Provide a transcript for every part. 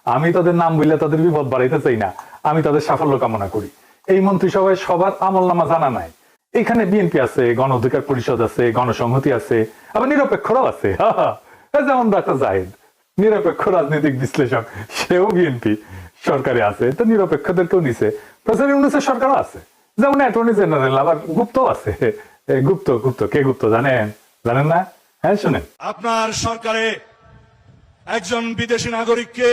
আমি তাদের নাম বললে তাদের বিপদ বাড়াইতে চাই না, আমি তাদের সাফল্য কামনা করি। এই মন্ত্রিসভায় সবার আমলনামা জানা নাই। এখানে বিএনপি আছে, গণ অধিকার পরিষদ আছে, গণসংহতি আছে, আবার নিরপেক্ষরাও আছে। যেমন ডাক্তার জাহিদ নিরপেক্ষ রাজনৈতিক বিশ্লেষক, সেও বিএনপি সরকারে আছে, তো নিরপেক্ষদেরকেও নিছে। প্রফেসর ইউনূসের সরকারও আছে, যেমন অ্যাটর্নি জেনারেল, আবার গুপ্ত আছে। গুপ্ত গুপ্ত কে গুপ্ত জানেন? জানেন না? হ্যাঁ শুনেন। আপনার সরকারে একজন বিদেশি নাগরিককে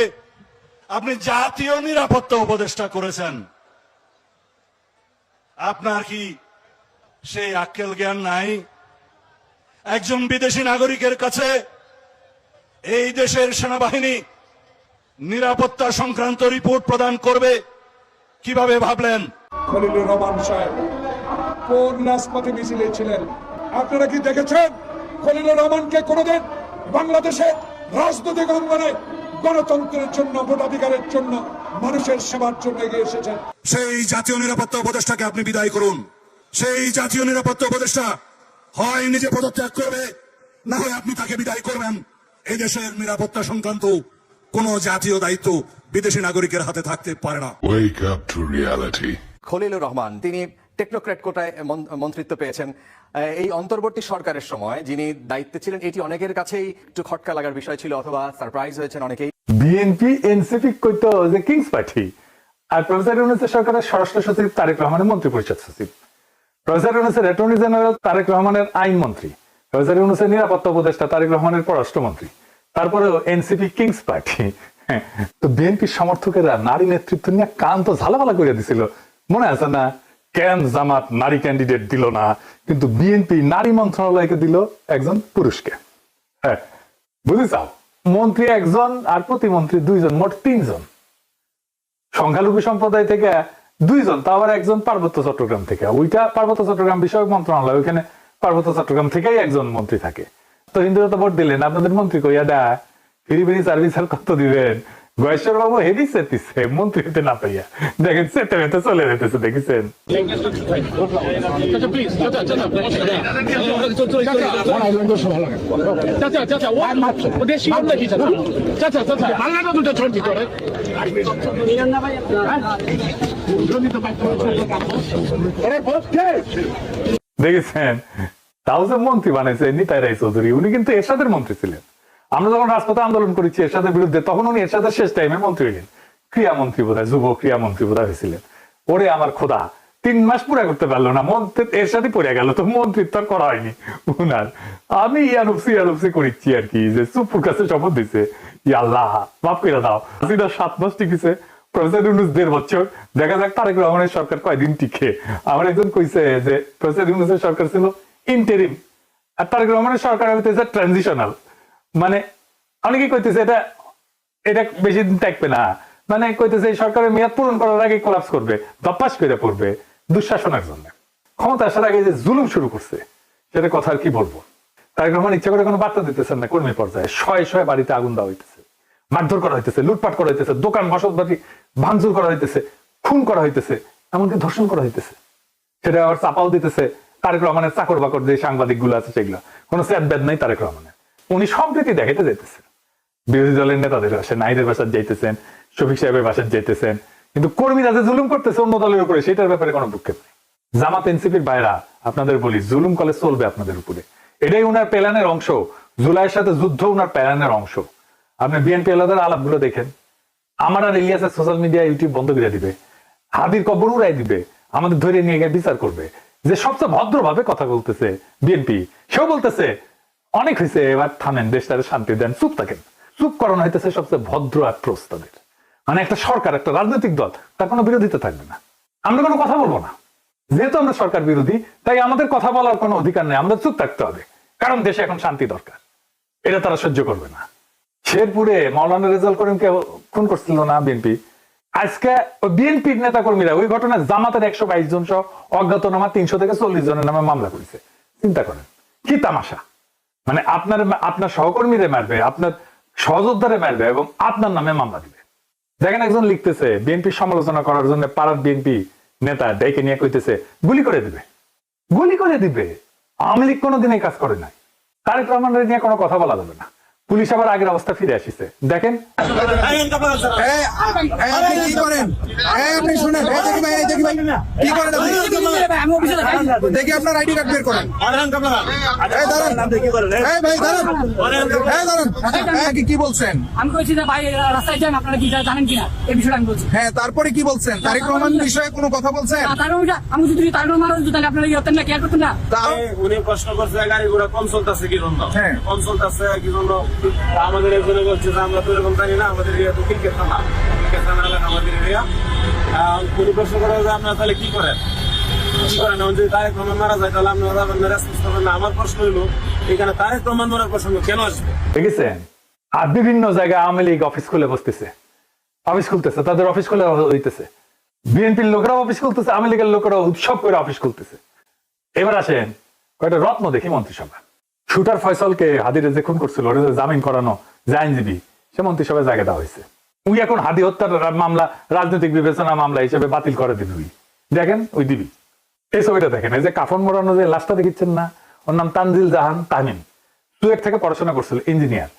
আপনি জাতীয় নিরাপত্তা উপদেষ্টা করেছেন। আপনার কি সেই আক্কেল জ্ঞান নাই? একজন বিদেশি নাগরিকের কাছে এই দেশের সেনাবাহিনী নিরাপত্তা সংক্রান্ত রিপোর্ট প্রদান করবে কিভাবে ভাবলেন? খলিলুর রহমান সাহেব কোন রাজপথে মিছিলে ছিলেন? আপনারা কি দেখেছেন খলিলুর রহমানকে কোনোদিন বাংলাদেশে রাজনৈতিক অঙ্গনে গণতন্ত্রের জন্য, ভোটাধিকারের জন্য, মানুষের সেবার জন্য এগিয়ে এসেছেন? সেই জাতীয় নিরাপত্তা উপদেষ্টাকে আপনি বিদায় করুন। সেই জাতীয় নিরাপত্তা উপদেষ্টা হয় নিজে পদত্যাগ করবে, না হয় আপনি তাকে বিদায় করবেন। এই দেশের নিরাপত্তা সংক্রান্ত কোন জাতীয় দায়িত্ব বিদেশি নাগরিকের হাতে থাকতে পারে না। Wake up to reality. Khalilur Rahman তিনি টেকনোক্র্যাট কোটায় মন্ত্রিত্ব পেয়েছেন। এই অন্তর্বর্তী সরকারের সময় যিনি দায়িত্বে ছিলেন, এটি অনেকের কাছেই একটু খটকা লাগার বিষয় ছিল, অথবা সারপ্রাইজ হয়েছেন অনেকেই। বিএনপি এনসিপি কইতো যে কিংস পার্টি, আর প্রফেসর ইউনূসের সরকারের স্বরাষ্ট্র সচিব তারেক রহমানের মন্ত্রী পরিষদ সচিব, প্রফেসর ইউনূসের অ্যাটর্নি জেনারেল তারেক রহমানের আইন মন্ত্রী, প্রফেসর ইউনূসের নিরাপত্তা উপদেষ্টা তারেক রহমানের পররাষ্ট্রমন্ত্রী, তারপরেও এনসিপি কিংস পার্টি। তো বিএনপির সমর্থকেরা নারী নেতৃত্ব নিয়ে কান তো ঝালাপালা করে দিছিল, মনে আছে না? কেন জামাত নারী ক্যান্ডিডেট দিল না, কিন্তু বিএনপি নারী মন্ত্রণালয়কে দিল একজন পুরুষকে। হ্যাঁ বুঝেছাও, মন্ত্রী একজন আর প্রতিমন্ত্রী দুইজন, মোট তিনজন। সংখ্যালঘু সম্প্রদায় থেকে দুইজন, তা আবার একজন পার্বত্য চট্টগ্রাম থেকে। ওইটা পার্বত্য চট্টগ্রাম বিষয়ক মন্ত্রণালয়, ওইখানে পার্বত্য চট্টগ্রাম থেকেই একজন মন্ত্রী থাকে। তো হিন্দুরা তো ভোট দিলেন, আপনাদের মন্ত্রী কইয়া দা ফিরি ফিরি সার্ভিস আর কত দিবেন? গয়েশ্বর বাবু হেভি চেতিছে মন্ত্রী হতে না পাইয়া, দেখেন চেতে মেতে চলে যেতেছে, দেখেছেন? দেখেছেন, তাও যে মন্ত্রী বানাইছে নিতাই রায় চৌধুরী, উনি কিন্তু এরশাদের মন্ত্রী ছিলেন। আমরা যখন রাজপথে আন্দোলন করেছি এরশাদের বিরুদ্ধে, তখন উনি এরশাদের শেষ টাইমে মন্ত্রী হইলেন, ক্রীড়ামন্ত্রী বোধহয়, যুব ক্রীড়ামন্ত্রী বোধহয় হয়েছিলেন। ওরে আমার খোদা, 3 মাস পুরা করতে পারলো না, মন্ত্রী এরশাদই পড়ে গেল, তো মন্ত্রিত্ব আর করা হয়নি উনার। আমি ইয়ানুপসি করিচ্ছি আর কি, যে চুপুর কাছে শপথ দিছে, আল্লাহ মাফ করে দাও। 7 মাস টিকেছে, প্রফেসর ইউনূস 1.5 বছর। দেখা যাক তারেক রহমানের সরকার কয়দিন টিকে। আমার একজন কইছে যে প্রফেসর ইউনূসের সরকার ছিল ইন্টারিম, আর তারেক রহমানের সরকার হইতেছে ট্রানজিশনাল। মানে অনেকে কইতেছে এটা এটা বেশি দিন থাকবে না, মানে কইতেছে এই সরকারের মেয়াদ পূরণ করার আগে কোলাপস করবে, দপ্পাস করে পড়বে দুঃশাসনের জন্য। ক্ষমতা আসার আগে যে জুলুম শুরু করছে, সেটা কথা আর কি বলবো। তারেক রহমান ইচ্ছা করে কোনো বার্তা দিতেছেন না, কর্মী পর্যায়ে শয়ে শয়ে বাড়িতে আগুন দেওয়া হইতেছে, মারধর করা হইতেছে, লুটপাট করা হইতেছে, দোকান বসত বাড়ি ভাঙচুর করা হইতেছে, খুন করা হইতেছে, এমনকি ধর্ষণ করা হইতেছে। সেটা আবার চাপাও দিতেছে তারেক রহমানের চাকর বাকর যে সাংবাদিক গুলো আছে, সেগুলো কোনো স্যাদব্যাদ নাই তারেক রহমানের। উনি সম্প্রীতি দেখাইতে যেতেছেন, বিরোধী দলের নেতাদের বাসায়, নাইদের বাসায় যাইতেছেন, শফিক সাহেবের বাসায় যাইতেছেন, কিন্তু কর্মীরা যে জুলুম করতেছে অন্য দলের উপরে, সেটার ব্যাপারে কোনো ভ্রুক্ষেপ নেই। জামাত এনসিপির বাইরা আপনাদের বলি, জুলুম কলে চলবে আপনাদের উপরে, এটাই উনার প্ল্যানের অংশ। জুলাইয়ের সাথে যুদ্ধ উনার প্ল্যানের অংশ। আপনি বিএনপি আলাদার আলাপগুলো দেখেন, আমার আর ইলিয়াসের সোশ্যাল মিডিয়া ইউটিউব বন্ধ করে দিবে, হাদির কবর উড়াই দিবে, আমাদের ধরে নিয়ে গিয়ে বিচার করবে। যে সবচেয়ে ভদ্রভাবে কথা বলতেছে বিএনপি, সেও বলতেছে অনেক হয়েছে, এবার থামেন, দেশটারে শান্তি দেন, চুপ থাকেন। চুপ করানো হইতেছে সবচেয়ে ভদ্র অ্যাপ্রোচ তাদের। মানে একটা সরকার, একটা রাজনৈতিক দল, তার কোনো বিরোধিতা থাকবে না, আমরা কোনো কথা বলবো না। যেহেতু আমরা সরকার বিরোধী, তাই আমাদের কথা বলার কোনো অধিকার নেই, আমাদের চুপ থাকতে হবে, কারণ দেশে এখন শান্তি দরকার। এটা তারা সহ্য করবে না। শেরপুরে মাওলানা রেজাউল করিমকে খুন করছিল না বিএনপি, আজকে বিএনপির নেতা কর্মীরা ওই ঘটনায় জামাতের 122 জন সহ অজ্ঞাতনামা 300 থেকে 40 জনের নামে মামলা করেছে। চিন্তা করেন কি তামাশা। মানে আপনার সহকর্মীরে মারবে, আপনার সহযোদ্ধারে মারবে এবং আপনার নামে মামলা দিবে। দেখেন একজন লিখতেছে বিএনপির সমালোচনা করার জন্য পাড়ার বিএনপি নেতা ডেকে নিয়ে কইতেছে গুলি করে দিবে, গুলি করে দিবে। আওয়ামী লীগ কোনোদিন এই কাজ করে নাই। তারেক রহমানের নিয়ে কোনো কথা বলা যাবে না। পুলিশ আবার আগের অবস্থা ফিরে আসিছে। দেখেন আপনি কি করেন? আপনি শুনেন, দেখি ভাই, দেখি ভাই, কি করেন আপনি? দেখি আপনার আইডি কার্ড বের করেন। দাঁড়ান, ভাই দাঁড়ান, কি বলছেন? আমি বলছি যে ভাই রাস্তায় যান, আপনারা কি জানেন কিনা এই বিষয়টা আমি বলছি। হ্যাঁ, তারপরে কি বলছেন? তারেক রহমান বিষয়ে কোনো কথা বলছেন? আমি যদি তার মারা তাহলে আপনারা কি হতেন না, কেয়ার করতেন না? উনি প্রশ্ন করছে গাড়ি ঘোড়া কম চলতেছে কি জন্য, হ্যাঁ। কম চলতেছে কি জন্য। আমাদের একজনে বলছে যে আমরা তো এরকম জানি না, আমাদের এরিয়া তো ক্রিকেট থানা, ক্রিকেট থানা এলাকা আমাদের এরিয়া। উনি প্রশ্ন করে যে আপনারা তাহলে কি করেন, কি করেন? এখন যদি তারেক রহমান মারা যায় তাহলে আপনারা যাবেন না, রেসপন্স করবেন না। আমার প্রশ্ন হলো এখানে তারেক রহমান মারার প্রসঙ্গ কেন আসবে? দেখেছেন, আর বিভিন্ন জায়গায় আওয়ামী লীগ অফিস খুলে বসতেছে, অফিস খুলতেছে, তাদের অফিস খুলে হইতেছে। বিএনপির লোকেরা অফিস খুলতেছে, আওয়ামী লীগের লোকেরা উৎসব করে অফিস খুলতেছে। এবার আসেন কয়েকটা রত্ন দেখি মন্ত্রিসভা। শুটার ফয়সলকে হাদিরে যে খুন করছিল, ওটা যে জামিন করানো যে আইনজীবী, সে মন্ত্রিসভায় জায়গা দেওয়া হয়েছে। উনি এখন হাদি হত্যার মামলা রাজনৈতিক বিবেচনা মামলা হিসেবে বাতিল করে দিবি। দেখেন ওই দিবি, এই ছবিটা দেখেন, এই যে কাফন মোড়ানো যে লাশটা দেখেছেন না, ওর নাম তানজিল জাহান তামিম। চুয়েট থেকে পড়াশোনা করছিল, ইঞ্জিনিয়ার,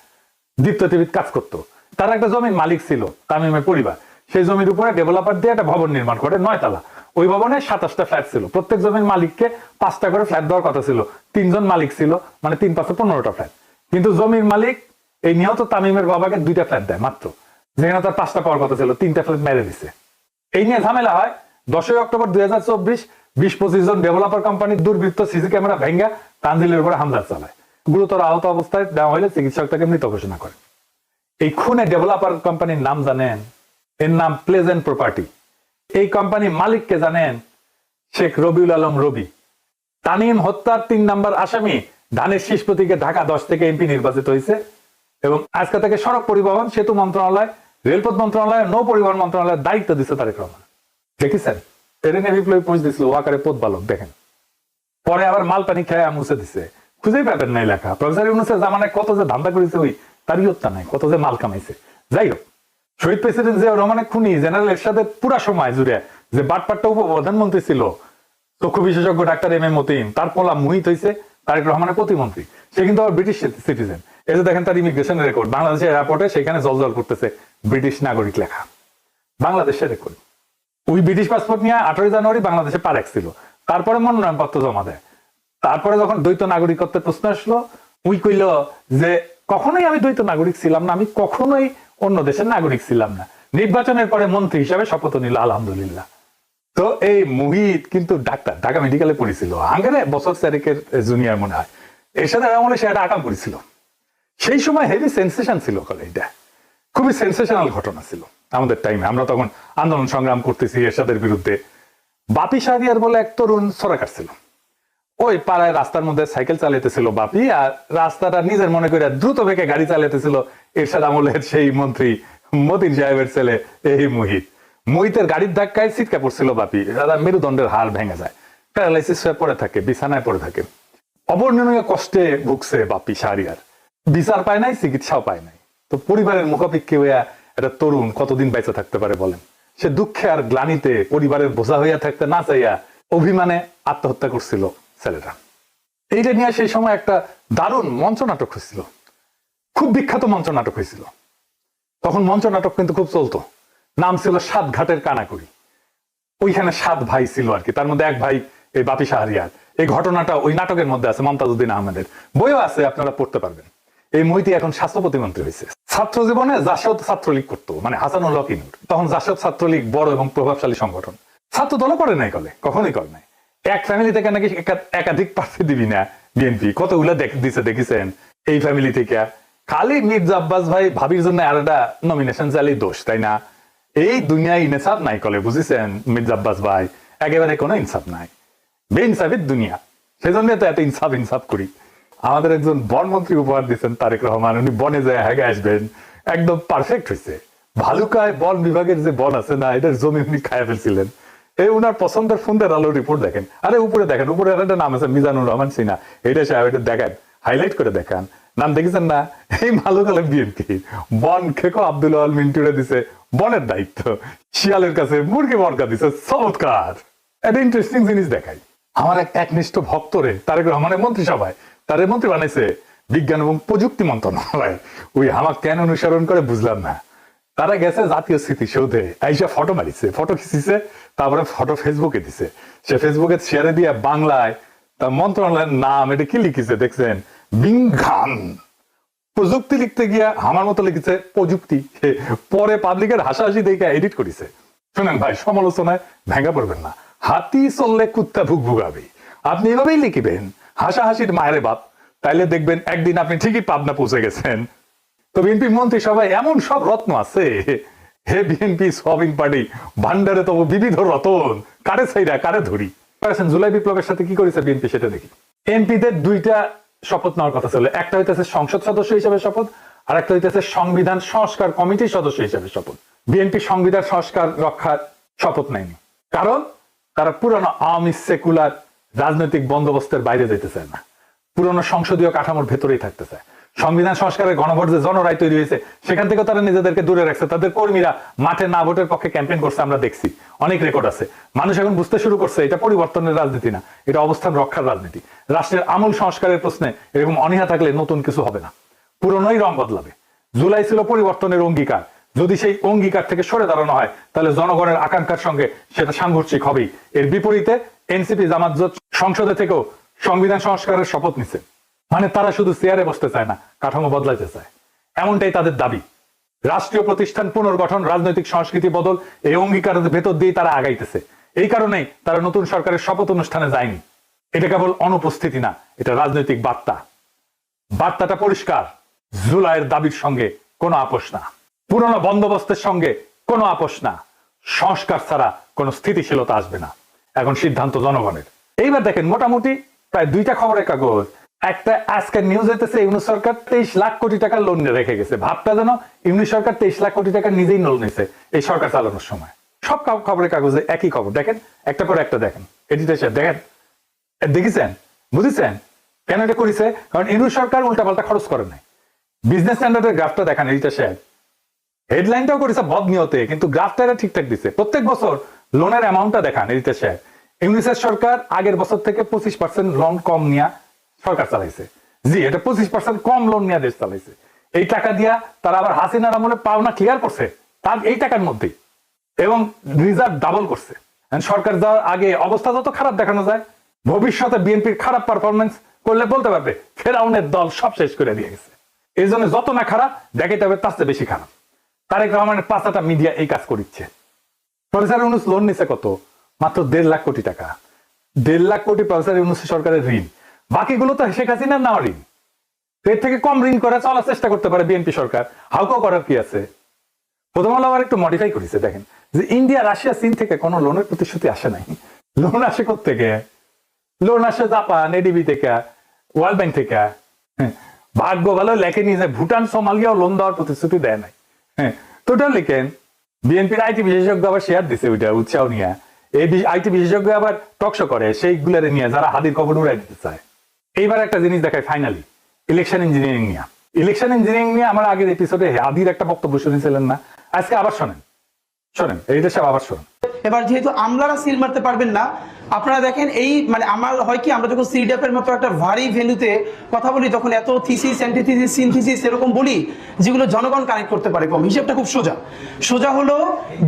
দীপ্ত টিভির কাজ করতো। তার একটা জমির মালিক ছিল তামিমের পরিবার। সেই জমির উপরে ডেভেলপার দিয়ে একটা ভবন নির্মাণ করে, 9 তলা। ওই ভবনে 27টা ফ্ল্যাট ছিল। প্রত্যেক জমির মালিককে 5টা করে ফ্ল্যাট দেওয়ার কথা ছিল। 3 জন মালিক ছিল, মানে 3 5 15টা ফ্ল্যাট। কিন্তু জমির মালিক এই নিহত তামিমের বাবাকে 2টা ফ্ল্যাট দেয় মাত্র, যেখানে তার 5টা পাওয়ার কথা ছিল, 3টা ফ্ল্যাট মেরে দিছে। এই নিয়ে ঝামেলা হয়। 10ই অক্টোবর 2024 20-25 জন ডেভেলপার কোম্পানির দুর্বৃত্ত সিসি ক্যামেরা ভেঙ্গা তানজিলের উপরে হামলা চালায়। গুরুতর আহত অবস্থায় দেওয়া হলে চিকিৎসক তাকে মৃত ঘোষণা করে। এই খুনে ডেভেলপার কোম্পানির নাম জানেন? এর নাম প্লেজেন্ট প্রপার্টি। এই কোম্পানির মালিককে জানেন? শেখ রবিউল আলম রবি। তামিম হত্যার 3 নম্বর আসামি, ধানের শীষ প্রতীকে ঢাকা 10 থেকে এমপি নির্বাচিত হয়েছে এবং আজকে থেকে সড়ক পরিবহন, সেতু মন্ত্রণালয়, রেলপথ মন্ত্রণালয়, নৌ পরিবহন মন্ত্রণালয়ের দায়িত্ব দিচ্ছে তারেক রহমান। দেখেছেন, ট্রেনে বিপ্লবী পৌঁছ দিছিল ওয়াকারে পথ বালক। দেখেন, পরে আবার মাল পানি খেয়ে মুছে দিছে, খুঁজেই পাবেন না লেখা। প্রফেসর ইউনূসের জামানায় কত যে ধান্দা করেছে, ওই তারই হত্যা নাই, কত যে মাল কামাইছে। যাই হোক, শহীদ প্রেসিডেন্ট জিয়াউর রহমানের খুনি জেনারেল এরশাদের পুরা সময় জুড়ে যে বাটপাট্টা উপপ্রধানমন্ত্রী ছিল, চক্ষু বিশেষজ্ঞ ডাক্তার এম এ মতিন, তার পোলা মুহিত হয়েছে তারেক রহমানের প্রতিমন্ত্রী। সে কিন্তু আবার ব্রিটিশ সিটিজেন। এই যে দেখেন তার ইমিগ্রেশনের রেকর্ড, বাংলাদেশের এয়ারপোর্টে সেখানে জলজল করতেছে ব্রিটিশ নাগরিক লেখা, বাংলাদেশের রেকর্ড। ওই ব্রিটিশ পাসপোর্ট নিয়ে 18 জানুয়ারি বাংলাদেশে পা রাখছিল। তারপরে মনোনয়নপত্র জমা দেয়। তারপরে যখন দ্বৈত নাগরিকত্বের প্রশ্ন আসলো, উই কইল যে কখনোই আমি দ্বৈত নাগরিক ছিলাম না, আমি কখনোই অন্য দেশের নাগরিক ছিলাম না। নির্বাচনের পরে মন্ত্রী হিসাবে শপথ নিল, আলহামদুলিল্লাহ। তো এই মুহিত কিন্তু ডাক্তার, ঢাকা মেডিকেলে পড়েছিল, আঙ্গারে বছর 4 জুনিয়র মনে হয়। এরশাদের আমলে সে একটা আকাম করেছিল। সেই সময় হেভি সেন্সেশন ছিল, এটা খুবই সেন্সেশনাল ঘটনা ছিল আমাদের টাইমে। আমরা তখন আন্দোলন সংগ্রাম করতেছি এরশাদের বিরুদ্ধে। বাপি শাহরিয়ার বলে এক তরুণ সরাকার ছিল, ওই পাড়ায় রাস্তার মধ্যে সাইকেল চালাইতেছিল বাপি, আর রাস্তাটা নিজের মনে করে দ্রুত বেগে গাড়ি চালাইতেছিল এরশাদ আমলের সেই মন্ত্রী মতিন সাহেবের ছেলে এই মুহিতের গাড়ির ধাক্কায় ছিটকা পড়ছিল বাপি। মেরুদণ্ডের হাড় ভেঙে যায়, প্যারালাইসিস হয়ে পড়ে থাকে, বিছানায় পড়ে থাকে। অবর্ণনীয় কষ্টে ভুগছে বাপি শাহরিয়ার, বিচার পায় নাই, চিকিৎসাও পায় নাই। তো পরিবারের মুখাপেক্ষী হইয়া একটা তরুণ কতদিন বেঁচে থাকতে পারে বলেন? সে দুঃখে আর গ্লানিতে পরিবারের বোঝা হইয়া থাকতে না চাইয়া অভিমানে আত্মহত্যা করছিল ছেলেরা। এইটা নিয়ে সেই সময় একটা দারুণ মঞ্চ নাটক হয়েছিল, খুব বিখ্যাত মঞ্চ নাটক হয়েছিল। তখন মঞ্চ নাটক কিন্তু খুব চলতো, নাম ছিল 7 ঘাটের কানাকুড়ি। ওইখানে 7 ভাই ছিল আর কি, তার মধ্যে এক ভাই এই বাপি শাহরিয়ার। এই ঘটনাটা ওই নাটকের মধ্যে আছে, মমতাজউদ্দিন আহমেদের বইও আছে, আপনারা পড়তে পারবেন। এই মহিতি এখন স্বাস্থ্য প্রতিমন্ত্রী হয়েছে। ছাত্র জীবনে জাসদ ছাত্রলীগ করতো, মানে হাসানুল হক ইনুর। তখন জাসদ ছাত্রলীগ বড় এবং প্রভাবশালী সংগঠন। ছাত্র দলও করে নাই, কখনোই করে নাই। এক ফ্যামিলি থেকে নাকি একাধিক প্রার্থী দিবি না বিএনপি, কতগুলো দিছে দেখেছেন। এই ফ্যামিলি থেকে খালি মির্জা আব্বাস ভাই ভাবির জন্য আর একটা নমিনেশন চাইলেই দোষ, তাই না? এই দুনিয়ায় ইনসাফ নাই কলে, বুঝেছেন মির্জা আব্বাস ভাই? একেবারে কোনো ইনসাফ নাই, বেইনসাফের দুনিয়া। সেজন্য তো এত ইনসাফ করি। আমাদের একজন বনমন্ত্রী উপহার দিচ্ছেন তারেক রহমান, উনি বনে যায় হেগে আসবেন, একদম পারফেক্ট হয়েছে। ভালুকায় বন বিভাগের যে বন আছে না, এটার জমি উনি খায় ফেলছিলেন। এই উনার পছন্দের ফোনের আলো রিপোর্ট দেখেন, আরে উপরে দেখেন, উপরে একটা নাম আছে মিজানুর রহমান সিনহা, এটা সাহেব, এটা দেখেন, হাইলাইট করে দেখান, নাম দেখেছেন না? এই ভালুকালে বিএনপি বন খেকো আব্দুল আল মিন্টুরে দিছে বনের দায়িত্ব, শিয়ালের কাছে মুরগি বর্গা দিছে। চমৎকার একটা ইন্টারেস্টিং জিনিস দেখাই। আমার এক একনিষ্ঠ ভক্তরে তারেক রহমানের মন্ত্রিসভায় তারে মন্ত্রী বানাইছে বিজ্ঞান এবং প্রযুক্তি মন্ত্রণালয় ওই হামাক কেন অনুসরণ করে বুঝলাম না। তারা গেছে জাতীয় স্মৃতিসৌধে, আইসা ফটো মারিছে, ফটো খিচিছে, তারপরে ফটো ফেসবুকে দিছে। সে ফেসবুকে শেয়ারে দিয়ে বাংলায় তার মন্ত্রণালয়ের নাম এটা কি লিখেছে দেখছেন, বিজ্ঞান। প্রযুক্তি লিখতে গিয়া আমার মতো লিখেছে প্রযুক্তি, পরে পাবলিকের হাসাহাসি দেখে এডিট করেছে। শোনেন ভাই, সমালোচনায় ভেঙে পড়বেন না। হাতি চললে কুত্তা ভুক ভুগাবে, আপনি এভাবেই লিখবেন হাসাহাসির মায়ের বাপ, তাইলে দেখবেন একদিন আপনি ঠিকই পাবনা পৌঁছে গেছেন। তো বিএনপি মন্ত্রী সবাই এমন সব রত্ন আছে, হে বিএনপি সবিং পার্টি ভান্ডারে তবু বিবিধ রতন, কারে ছাইরা কারে ধরি। জুলাই বিপ্লবের সাথে কি করেছে বিএনপি সেটা দেখি। এমপিদের দুইটা শপথ নেওয়ার কথা ছিল, একটা হইতেছে সংসদ সদস্য হিসেবে শপথ, আর একটা হইতেছে সংবিধান সংস্কার কমিটির সদস্য হিসেবে শপথ। বিএনপি সংবিধান সংস্কার রক্ষার শপথ নেয়নি, কারণ তারা পুরনো আওয়ামী সেকুলার রাজনৈতিক বন্দোবস্তের বাইরে যেতে চায় না, পুরনো সংসদীয় কাঠামোর ভেতরেই থাকতে চায়। সংবিধান সংস্কারের গণভোট যে জনরায় তৈরি হয়েছে সেখান থেকে তারা নিজেদেরকে দূরে রাখছে। তাদের কর্মীরা মাঠে না ভোটের পক্ষে ক্যাম্পেইন করছে, আমরা দেখছি, অনেক রেকর্ড আছে। মানুষ এখন বুঝতে শুরু করছে এটা পরিবর্তনের রাজনীতি না, এটা অবস্থান রক্ষার রাজনীতি। রাষ্ট্রের আমূল সংস্কারের প্রশ্নে এরকম অনীহা থাকলে নতুন কিছু হবে না, পুরনোই রং বদলাবে। জুলাই ছিল পরিবর্তনের অঙ্গীকার, যদি সেই অঙ্গীকার থেকে সরে দাঁড়ানো হয় তাহলে জনগণের আকাঙ্ক্ষার সঙ্গে সেটা সাংঘর্ষিক হবেই। এর বিপরীতে এনসিপি জামাত জোট সংসদে থেকেও সংবিধান সংস্কারের শপথ নিচ্ছে, মানে তারা শুধু চেয়ারে বসতে চায় না, কাঠামো বদলাইতে চায়, এমনটাই তাদের দাবি। রাষ্ট্রীয় প্রতিষ্ঠান পুনর্গঠন, রাজনৈতিক সংস্কৃতি বদল, এই অঙ্গীকারের ভেতর দিয়ে তারা আগাইতেছে। এই কারণেই তারা নতুন সরকারের শপথ অনুষ্ঠানে যায়নি। এটা কেবল অনুপস্থিতি না, এটা রাজনৈতিক বার্তা। বার্তাটা পরিষ্কার, জুলাইয়ের দাবির সঙ্গে কোনো আপোষ না, পুরনো বন্দোবস্তের সঙ্গে কোনো আপোষ না, সংস্কার ছাড়া কোনো স্থিতিশীলতা আসবে না। এখন সিদ্ধান্ত জনগণের। এইবার দেখেন, মোটামুটি প্রায় দুইটা খবরের কাগজ, একটা আজকে নিউজ হইতেছে ইউনূস সরকার 23 লাখ কোটি টাকা লোন রেখে গেছে। ভাবটা যেন ইউনূস সরকার 23 লাখ কোটি টাকা নিজেই লোন নিয়েছে এই সরকার চালানোর সময়। সব খবরের কাগজে একই খবর, দেখেন একটা পর একটা দেখেন, এডিটর সাহেব দেখেন, দেখেছেন, বুঝেছেন কেন এটা করেছে? কারণ ইউনূস সরকার উল্টাপাল্টা খরচ করে নাই। বিজনেস স্ট্যান্ডার্ডের গ্রাফটা দেখেন এডিটর সাহেব, হেডলাইনটাও করেছে বদনিয়তে, কিন্তু গ্রাফটা ঠিকঠাক দিচ্ছে। প্রত্যেক বছর লোনের অ্যামাউন্টটা দেখান এডিটর সাহেব। ইউনূসের সরকার আগের বছর থেকে 25% লোন কম নিয়ে সরকার চালাইছে। জি, এটা 25% কম লোন নিয়ে দেশ চালাইছে। এই টাকা দিয়া তারা আবার হাসিনার আমলে পাওনা ক্লিয়ার করছে তার এই টাকার মধ্যেই, এবং রিজার্ভ ডাবল করছে। সরকার যাওয়ার আগে অবস্থা যত খারাপ দেখানো যায়, ভবিষ্যতে বিএনপির খারাপ পারফরমেন্স করলে বলতে পারবে ফেরাউনের দল সব শেষ করে দিয়ে গেছে। এই জন্য যত না খারাপ দেখাইতে হবে তার চেয়ে বেশি খারাপ। তারেক রহমানের 5টা মিডিয়া এই কাজ করছে। প্রফেসর ইউনূস লোন নিছে কত? মাত্র 1.5 লাখ কোটি টাকা। 1.5 লাখ কোটি প্রফেসর ইউনূস সরকারের ঋণ, বাকিগুলো তো শেখ হাসিনার নেওয়া ঋণ। এর থেকে কম ঋণ করে চলার চেষ্টা করতে পারে বিএনপি সরকার, হাউকাও করার কি আছে? প্রথম আলো আবার একটু মডিফাই করেছে, দেখেন যে ইন্ডিয়া, রাশিয়া, চীন থেকে কোনো লোনের প্রতিশ্রুতি আসে নাই। লোন আসে কোত্থেকে? লোন আসে জাপান, এডিবি থেকে, ওয়ার্ল্ড ব্যাংক থেকে। ভাগ্য ভালো লেখেনি যে ভুটান, সোমালিয়াও লোন দেওয়ার প্রতিশ্রুতি দেয় নাই। তোটা লিখেন বিএনপির আইটি বিশেষজ্ঞ আবার শেয়ার দিছে ওইটা উৎসাহ নিয়ে। এই আইটি বিশেষজ্ঞ আবার টকশো করে সেইগুলারে নিয়ে যারা হাদির খবর উড়াই দিতে চায়। এইবার একটা জিনিস দেখায় ফাইনালি, ইলেকশন ইঞ্জিনিয়ারিং নিয়ে। ইলেকশন ইঞ্জিনিয়ারিং নিয়ে আমার আগের এপিসোডে হাদির একটা বক্তব্য শুনেছিলেন না? আজকে আবার শোনেন, এইটা সব আবার শোনেন। এবার যেহেতু আমলারা সিল মারতে পারবেন না, আপনারা দেখেন এই মানে আমার হয় কি, আমরা যখন সিডিএফের মতো একটা ভারী ভ্যালুতে কথা বলি তখন এত থিসিস, অ্যান্টিথিসিস, সিনথিসিস এরকম বলি যেগুলো জনগণ কানেক্ট করতে পারে কম। হিসেবটা খুব সোজা হলো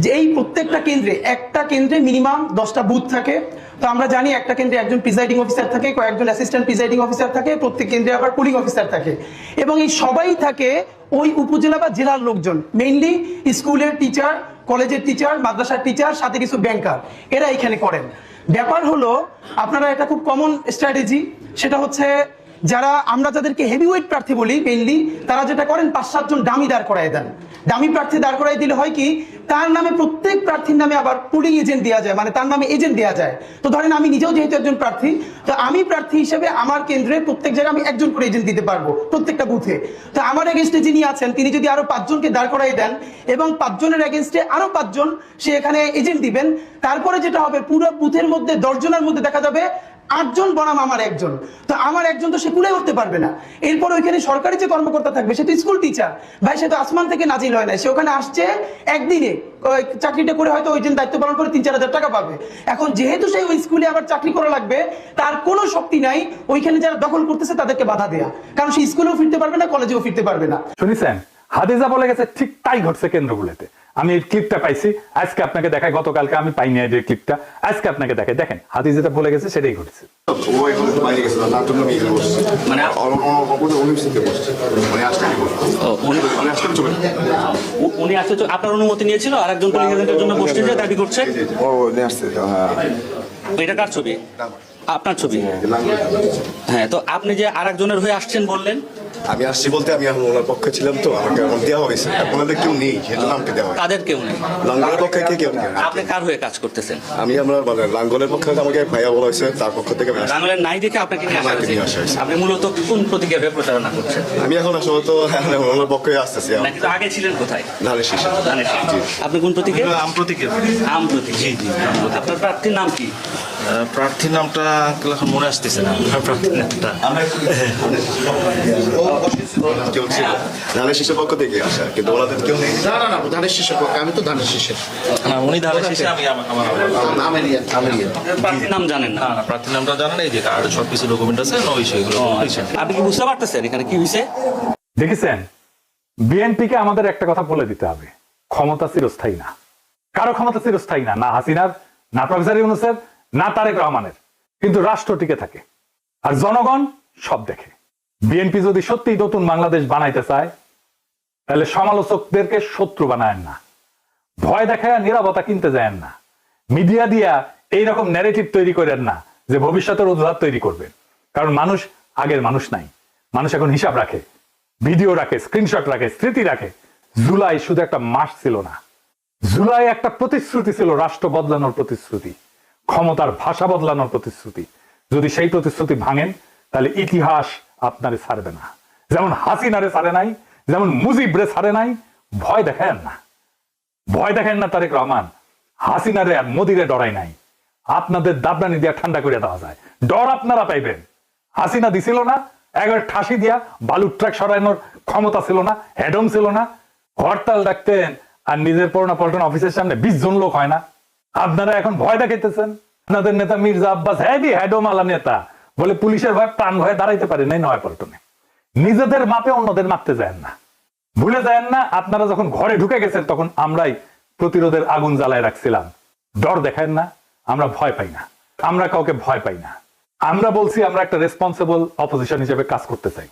যে এই প্রত্যেকটা কেন্দ্রে, একটা কেন্দ্রে মিনিমাম 10টা বুথ থাকে। তো আমরা জানি একটা কেন্দ্রে একজন প্রিজাইডিং অফিসার থাকে, কয়েকজন অ্যাসিস্ট্যান্ট প্রিজাইডিং অফিসার থাকে, প্রত্যেক কেন্দ্রে আবার পুলিং অফিসার থাকে, এবং এই সবাই থাকে ওই উপজেলা বা জেলার লোকজন, মেইনলি স্কুলের টিচার, কলেজের টিচার, মাদ্রাসার টিচার, সাথে কিছু ব্যাংকার, এরা এখানে করেন। ব্যাপার হলো আপনারা একটা খুব কমন স্ট্র্যাটেজি, সেটা হচ্ছে যারা আমরা যাদেরকে হেভিওয়েট প্রার্থী বলি মেইনলি, তারা যেটা করেন 5-7 জন ডামি দাঁড় করায় দেন। ডামি প্রার্থী দাঁড় করাই দিলে হয় কি, তার নামে প্রত্যেক প্রার্থীর নামে আবার পুলিং এজেন্ট দেওয়া যায়, মানে তার নামে এজেন্ট দেওয়া যায়। তো ধরেন আমি নিজেও যেহেতু একজন প্রার্থী, তো আমি প্রার্থী হিসেবে আমার কেন্দ্রে প্রত্যেক জায়গায় আমি একজন করে এজেন্ট দিতে পারবো প্রত্যেকটা বুথে। তো আমার এগেনস্টে যিনি আছেন তিনি যদি আরো 5 জনকে দাঁড় করাই দেন এবং 5 জনের এগেনস্টে আরো 5 জন সে এখানে এজেন্ট দিবেন, তারপরে যেটা হবে পুরো বুথের মধ্যে 10 জনের মধ্যে দেখা যাবে 8 জন বনাম আমার একজন, তো আমার একজন তো সে কুলে উঠতে পারবে না। এরপর ওইখানে সরকারি যে কর্মকর্তা থাকবে সে তো স্কুল টিচার ভাই, সে তো আসমান থেকে নাজিল হয় না, সে ওখানে আসছে একদিনে ওই চাকরিটা করে হয়তো ওই দিন দায়িত্ব পালন করে 3-4 হাজার টাকা পাবে। এখন যেহেতু সেই ওই স্কুলে আবার চাকরি করা লাগবে, তার কোনো শক্তি নাই ওইখানে যারা দখল করতেছে তাদেরকে বাধা দেয়া, কারণ সে স্কুলেও ফিরতে পারবে না, কলেজেও ফিরতে পারবে না। শুনেছেন হাদিজা বলে গেছে, ঠিক তাই ঘটছে কেন্দ্রগুলোতে। আমি এই ক্লিপটা পাইছি, আজকে আপনাকে দেখাই, গতকালকে আমি পাইনি এই ক্লিপটা, আজকে আপনাকে দেখাই। দেখেন হাদিজা যেটা বলে গেছে সেটাই ঘটেছে। উনি আসতে আপনার অনুমতি নিয়েছিল আর একজন পুলিশ এজেন্টের জন্য বসতে যে দাবি করছে। এটা কার ছবি? আপনার ছবি। হ্যাঁ, তো আপনি যে আরেকজনের হয়ে আসছেন বললেন। আমি আসছি বলতে আমি এখন ওনার পক্ষে ছিলাম, তো আমাকে এখন দেওয়া হয়েছে, আপনাদের কেউ নেই সেজন্য আমাকে দেওয়া হয়। তাদের কেউ নেই, লাঙ্গলের পক্ষে কেউ নেই। আপনি কার হয়ে কাজ করতেছেন? আমি আমরা মানে লাঙ্গলের পক্ষে আমাকে ভাইয়া বলা হয়েছে, তার পক্ষ থেকে লাঙ্গলের নাই দেখে আপনাকে নিয়ে আসা হয়েছে। আপনি মূলত কোন প্রতীকের হয়ে প্রচারণা করছেন? আমি এখন আসলে তো ওনার পক্ষে আসতেছি। নাকি তো আগে ছিলেন কোথায়? ধানের শীষে। ধানের শীষে। আপনি কোন প্রতীকে? আম প্রতীকের। আম প্রতীক। জি জি। আপনার প্রার্থীর নাম কি? প্রার্থীর নামটা এখন মনে আসতেছে না। প্রার্থীর নামটা কেউ ছিল ধানের শীষের পক্ষ থেকে আসা, কিন্তু ওনাদের কেউ নেই। না ধানের শীষের পক্ষে, আমি তো ধানের শীষের। উনি ধানের শীষে, আমি আমার প্রার্থীর নাম জানেন না? না, প্রার্থীর নামটা জানেন, এই যে কার্ড সবকিছু ডকুমেন্ট আছে, ওই সেগুলো। আপনি কি বুঝতে পারতেছেন এখানে কি হয়েছে? দেখেছেন, বিএনপিকে আমাদের একটা কথা বলে দিতে হবে, ক্ষমতা চিরস্থায়ী না। কারো ক্ষমতা চিরস্থায়ী না, না হাসিনার, না প্রফেসর ইউনূসের, না তারেক রহমানের, কিন্তু রাষ্ট্র টিকে থাকে আর জনগণ সব দেখে। বিএনপি যদি সত্যি নতুন বাংলাদেশ বানাইতে চায় তাহলে সমালোচকদেরকে শত্রু বানায়েন না, ভয় দেখায় নীরবতা কিনতে যায়েন না, মিডিয়া দিয়া এইরকম ন্যারেটিভ তৈরি করেন না যে ভবিষ্যতের অজুহাত তৈরি করবেন। কারণ মানুষ আগের মানুষ নাই, মানুষ এখন হিসাব রাখে, ভিডিও রাখে, স্ক্রিনশট রাখে, স্মৃতি রাখে। জুলাই শুধু একটা মাস ছিল না, জুলাই একটা প্রতিশ্রুতি ছিল, রাষ্ট্র বদলানোর প্রতিশ্রুতি, ক্ষমতার ভাষা বদলানোর প্রতিশ্রুতি। যদি সেই প্রতিশ্রুতি ভাঙেন তাহলে ইতিহাস আপনারে ছাড়বে না। যেমন হাসিনারে ছাড়ে নাই, যেমন মুজিবরে ছাড়ে নাই। ভয় দেখেন না, ভয় দেখেন না তারেক রহমান। হাসিনারে আর মোদিরে ডরাই নাই, আপনাদের দাবরানি দিয়া ঠান্ডা করে দেওয়া যায়। ডর আপনারা পাইবেন। হাসিনা দিছিল না, একবার ঠাসি দিয়া বালুর ট্রাক সরানোর ক্ষমতা ছিল না, হেডম ছিল না, হরতাল ডাকতেন আর নিজের পল্টন অফিসের সামনে 20 জন লোক হয় না। আপনারা এখন ভয় দেখাইতেছেন। আপনাদের নেতা মির্জা আব্বাস হেভি হেডোমালা নেতা বলে পুলিশের ভয় প্রাণ ভয়ে দাঁড়াইতে পারে নাই নয় পল্টনে। নিজেদের মাপে অন্যদের মাপতে যায় না, ভুলে যায় না। আপনারা যখন ঘরে ঢুকে গেছেন তখন আমরাই প্রতিরোধের আগুন জ্বালায় রাখছিলাম। ডর দেখায় না, আমরা ভয় পাই না, আমরা কাউকে ভয় পাই না। আমরা বলছি আমরা একটা রেসপন্সিবল অপোজিশন হিসেবে কাজ করতে চাই।